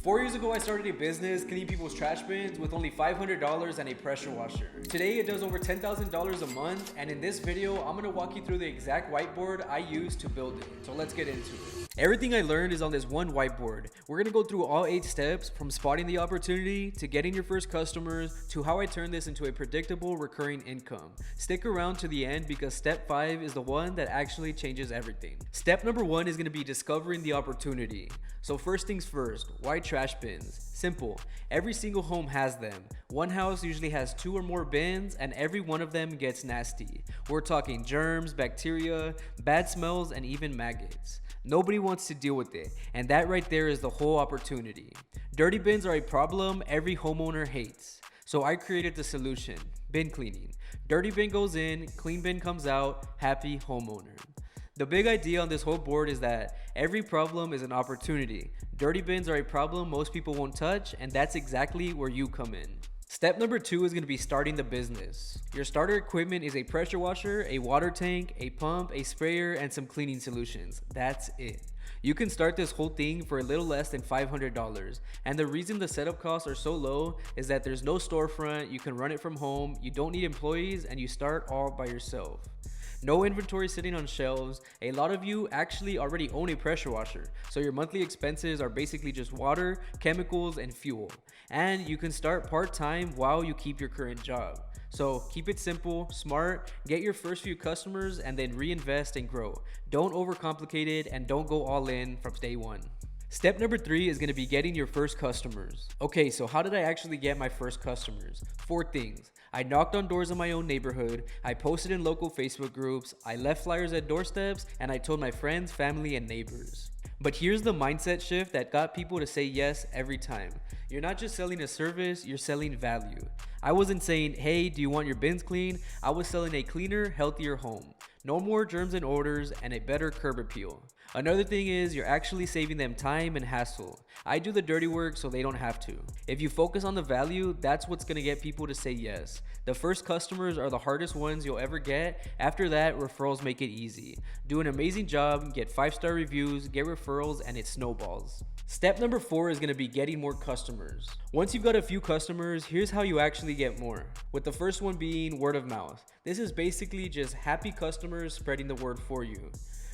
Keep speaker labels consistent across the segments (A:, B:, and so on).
A: 4 years ago, I started a business cleaning people's trash bins with only $500 and a pressure washer. Today, it does over $10,000 a month, and in this video, I'm gonna walk you through the exact whiteboard I used to build it. So let's get into it. Everything I learned is on this one whiteboard. We're gonna go through all 8 steps, from spotting the opportunity, to getting your first customers, to how I turn this into a predictable recurring income. Stick around to the end because step 5 is the one that actually changes everything. Step number 1 is gonna be discovering the opportunity. So first things first, why trash bins? Simple. Every single home has them. One house usually has 2 or more bins, and every one of them gets nasty. We're talking germs, bacteria, bad smells, and even maggots. Nobody wants to deal with it, and that right there is the whole opportunity. Dirty bins are a problem every homeowner hates. So I created the solution, bin cleaning. Dirty bin goes in, clean bin comes out, happy homeowner. The big idea on this whole board is that every problem is an opportunity. Dirty bins are a problem most people won't touch, and that's exactly where you come in. Step number 2 is going to be starting the business. Your starter equipment is a pressure washer, a water tank, a pump, a sprayer, and some cleaning solutions. That's it. You can start this whole thing for a little less than $500. And the reason the setup costs are so low is that there's no storefront, you can run it from home, you don't need employees, and you start all by yourself. No inventory sitting on shelves. A lot of you actually already own a pressure washer, so your monthly expenses are basically just water, chemicals, and fuel. And you can start part-time while you keep your current job. So keep it simple, smart, get your first few customers, and then reinvest and grow. Don't overcomplicate it, and don't go all in from day one. Step number 3 is going to be getting your first customers. Okay, so how did I actually get my first customers? 4 things. I knocked on doors in my own neighborhood, I posted in local Facebook groups, I left flyers at doorsteps, and I told my friends, family, and neighbors. But here's the mindset shift that got people to say yes every time. You're not just selling a service, you're selling value. I wasn't saying, hey, do you want your bins clean? I was selling a cleaner, healthier home. No more germs and odors, and a better curb appeal. Another thing is you're actually saving them time and hassle. I do the dirty work so they don't have to. If you focus on the value, that's what's gonna get people to say yes. The first customers are the hardest ones you'll ever get. After that, referrals make it easy. Do an amazing job, get 5-star reviews, get referrals, and it snowballs. Step number 4 is gonna be getting more customers. Once you've got a few customers, here's how you actually get more. With the first one being word of mouth. This is basically just happy customers spreading the word for you.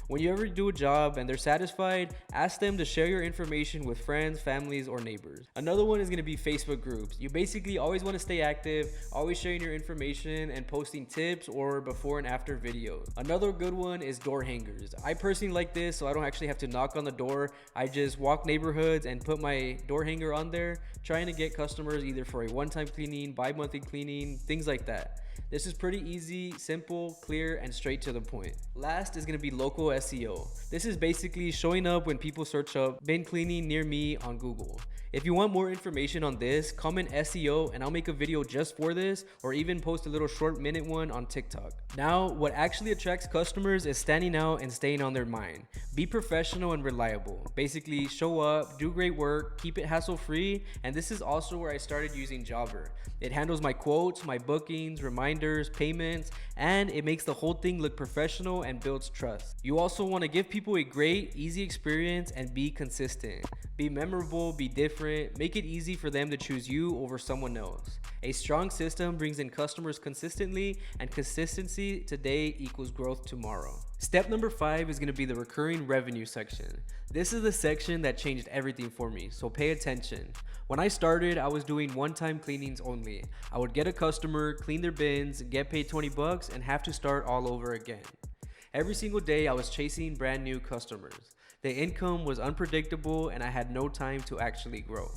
A: When you ever do a job and they're satisfied, ask them to share your information with friends, families, or neighbors. Another one is going to be Facebook groups. You basically always want to stay active, always sharing your information and posting tips or before and after videos. Another good one is door hangers. I personally like this so I don't actually have to knock on the door. I just walk neighborhoods and put my door hanger on there, trying to get customers either for a one-time cleaning, bi-monthly cleaning, things like that. This is pretty easy, simple, clear, and straight to the point. Last is going to be local SEO. This is basically showing up when people search up bin cleaning near me on Google. If you want more information on this, comment SEO and I'll make a video just for this, or even post a little short minute one on TikTok. Now, what actually attracts customers is standing out and staying on their mind. Be professional and reliable. Basically, show up, do great work, keep it hassle-free, and this is also where I started using Jobber. It handles my quotes, my bookings, reminders, payments, and it makes the whole thing look professional and builds trust. You also want to give people a great, easy experience and be consistent. Be memorable, be different, make it easy for them to choose you over someone else. A strong system brings in customers consistently, and consistency today equals growth tomorrow. Step number 5 is going to be the recurring revenue section. This is the section that changed everything for me, so pay attention. When I started, I was doing one-time cleanings only. I would get a customer, clean their bins, get paid $20, and have to start all over again. Every single day, I was chasing brand new customers. The income was unpredictable, and I had no time to actually grow.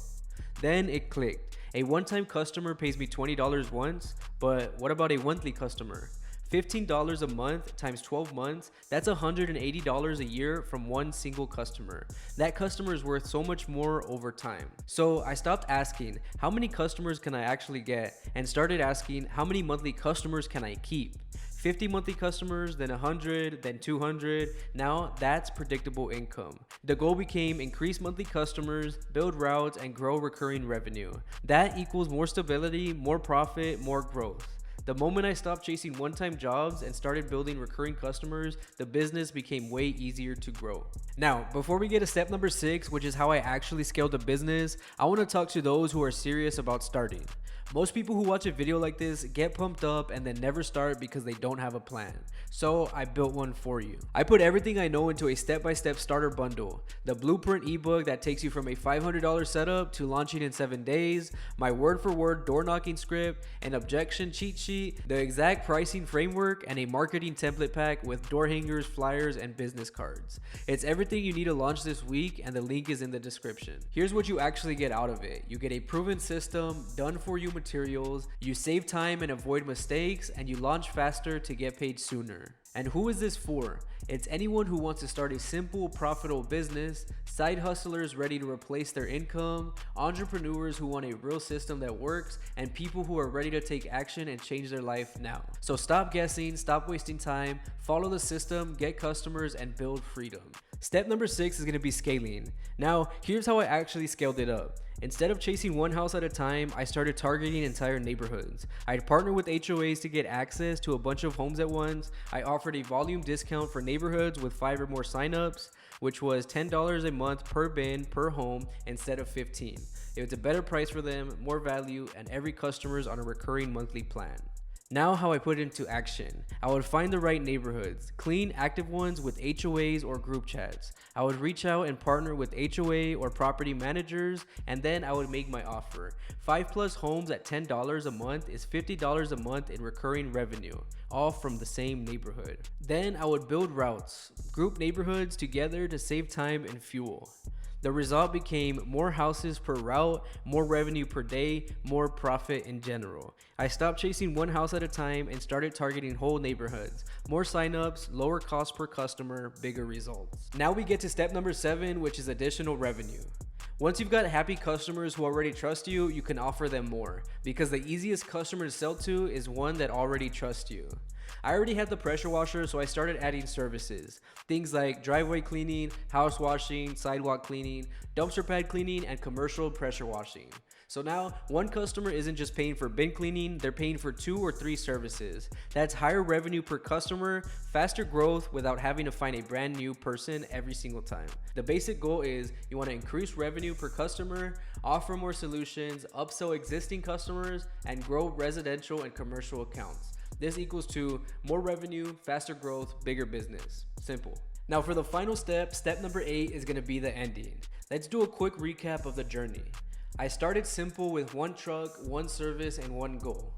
A: Then it clicked. A one-time customer pays me $20 once, but what about a monthly customer? $15 a month times 12 months, that's $180 a year from one single customer. That customer is worth so much more over time. So I stopped asking, how many customers can I actually get? And started asking, how many monthly customers can I keep? 50 monthly customers, then 100, then 200. Now that's predictable income. The goal became increase monthly customers, build routes, and grow recurring revenue. That equals more stability, more profit, more growth. The moment I stopped chasing one-time jobs and started building recurring customers, the business became way easier to grow. Now, before we get to step number 6, which is how I actually scaled a business, I want to talk to those who are serious about starting. Most people who watch a video like this get pumped up and then never start because they don't have a plan. So I built one for you. I put everything I know into a step-by-step starter bundle, the blueprint ebook that takes you from a $500 setup to launching in 7 days, my word-for-word door knocking script, an objection cheat sheet, the exact pricing framework, and a marketing template pack with door hangers, flyers, and business cards. It's everything you need to launch this week, and the link is in the description. Here's what you actually get out of it. You get a proven system, done for you materials, you save time and avoid mistakes, and you launch faster to get paid sooner. And who is this for? It's anyone who wants to start a simple, profitable business, side hustlers ready to replace their income, entrepreneurs who want a real system that works, and people who are ready to take action and change their life now. So stop guessing, stop wasting time, follow the system, get customers, and build freedom. Step number 6 is going to be scaling. Now, here's how I actually scaled it up. Instead of chasing one house at a time, I started targeting entire neighborhoods. I'd partner with HOAs to get access to a bunch of homes at once. I offered a volume discount for neighborhoods with 5 or more signups, which was $10 a month per bin per home instead of $15. It was a better price for them, more value, and every customer's on a recurring monthly plan. Now how I put it into action. I would find the right neighborhoods, clean, active ones with HOAs or group chats. I would reach out and partner with HOA or property managers, and then I would make my offer. 5+ homes at $10 a month is $50 a month in recurring revenue, all from the same neighborhood. Then I would build routes, group neighborhoods together to save time and fuel. The result became more houses per route, more revenue per day, more profit in general. I stopped chasing one house at a time and started targeting whole neighborhoods. More signups, lower cost per customer, bigger results. Now we get to step number 7, which is additional revenue. Once you've got happy customers who already trust you, you can offer them more, because the easiest customer to sell to is one that already trusts you. I already had the pressure washer, so I started adding services. Things like driveway cleaning, house washing, sidewalk cleaning, dumpster pad cleaning, and commercial pressure washing. So now, one customer isn't just paying for bin cleaning, they're paying for 2 or 3 services. That's higher revenue per customer, faster growth without having to find a brand new person every single time. The basic goal is you want to increase revenue per customer, offer more solutions, upsell existing customers, and grow residential and commercial accounts. This equals to more revenue, faster growth, bigger business. Simple. Now for the final step, step number 8 is going to be the ending. Let's do a quick recap of the journey. I started simple with 1 truck, 1 service, and 1 goal.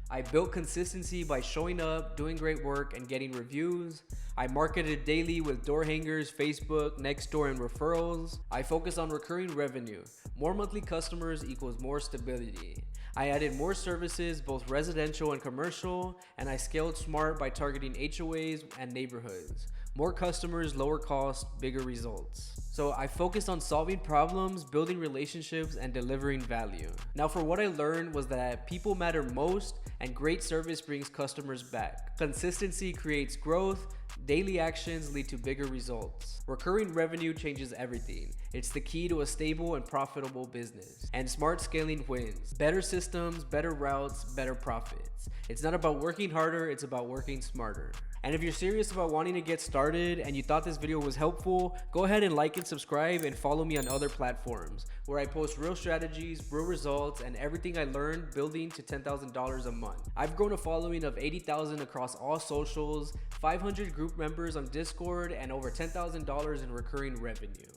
A: I built consistency by showing up, doing great work, and getting reviews. I marketed daily with door hangers, Facebook, Nextdoor, and referrals. I focused on recurring revenue. More monthly customers equals more stability. I added more services, both residential and commercial, and I scaled smart by targeting HOAs and neighborhoods. More customers, lower cost, bigger results. So I focused on solving problems, building relationships, and delivering value. Now for what I learned was that people matter most, and great service brings customers back. Consistency creates growth. Daily actions lead to bigger results. Recurring revenue changes everything. It's the key to a stable and profitable business. And smart scaling wins. Better systems, better routes, better profits. It's not about working harder, it's about working smarter. And if you're serious about wanting to get started and you thought this video was helpful, go ahead and like and subscribe and follow me on other platforms where I post real strategies, real results, and everything I learned building to $10,000 a month. I've grown a following of 80,000 across all socials, 500 group members on Discord, and over $10,000 in recurring revenue.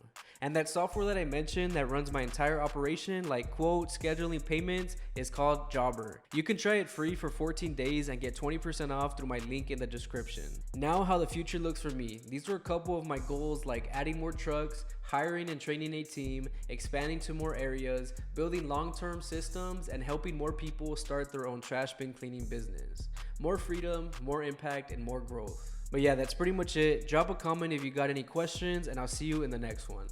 A: And that software that I mentioned that runs my entire operation, like quote, scheduling payments, is called Jobber. You can try it free for 14 days and get 20% off through my link in the description. Now how the future looks for me. These were a couple of my goals, like adding more trucks, hiring and training a team, expanding to more areas, building long-term systems, and helping more people start their own trash bin cleaning business. More freedom, more impact, and more growth. But yeah, that's pretty much it. Drop a comment if you got any questions, and I'll see you in the next one.